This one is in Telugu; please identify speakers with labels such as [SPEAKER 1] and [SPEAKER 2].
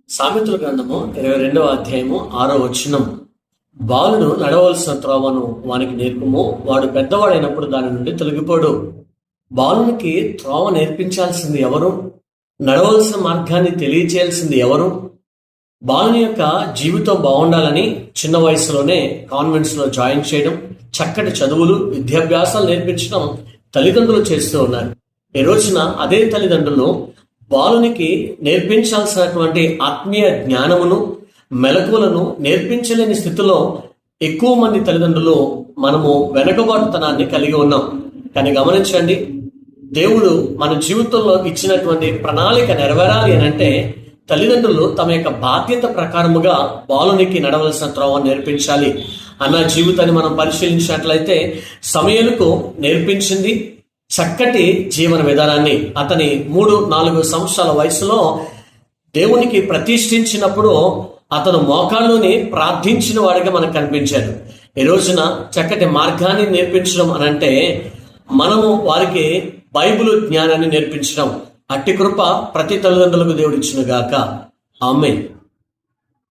[SPEAKER 1] సామెతల గ్రంథము 22వ అధ్యాయము 6వ వచనం. బాలుడు నడవలసిన త్రోవను వానికి నేర్పుము, వాడు పెద్దవాడైనప్పుడు దాని నుండి తొలగిపోడు. బాలునికి త్రోవ నేర్పించాల్సింది ఎవరు? నడవలసిన మార్గాన్ని తెలియచేయాల్సింది ఎవరు? బాలుని యొక్క జీవితం బాగుండాలని చిన్న వయసులోనే కాన్వెంట్స్ లో జాయిన్ చేయడం, చక్కటి చదువులు విద్యాభ్యాసాలు నేర్పించడం తల్లిదండ్రులు చేస్తూ ఉన్నారు. ఈ రోజున అదే తల్లిదండ్రులు బాలునికి నేర్పించాల్సినటువంటి ఆత్మీయ జ్ఞానమును మెలకువలను నేర్పించలేని స్థితిలో ఎక్కువ మంది తల్లిదండ్రులు మనము వెనకబాటుతనాన్ని కలిగి ఉన్నాం. కానీ గమనించండి, దేవుడు మన జీవితంలో ఇచ్చినటువంటి ప్రణాళిక నెరవేరాలి అని అంటే తల్లిదండ్రులు తమ యొక్క బాధ్యత ప్రకారముగా బాలునికి నడవలసిన త్రోవ నేర్పించాలి అన్న జీవితాన్ని మనం పరిశీలించినట్లయితే సమయలకు నేర్పించింది చక్కటి జీవన విధానాన్ని. అతని 3-4 సంవత్సరాల వయసులో దేవునికి ప్రతిష్ఠించినప్పుడు అతను మోకాళ్ళుని ప్రార్థించిన వాడిగా మనకు కనిపించాడు. ఈ రోజున చక్కటి మార్గాన్ని నేర్పించడం అనంటే మనము వారికి బైబిల్ జ్ఞానాన్ని నేర్పించడం. అట్టి కృప ప్రతి తల్లిదండ్రులకు దేవుడు ఇచ్చును గాక. ఆమేన్.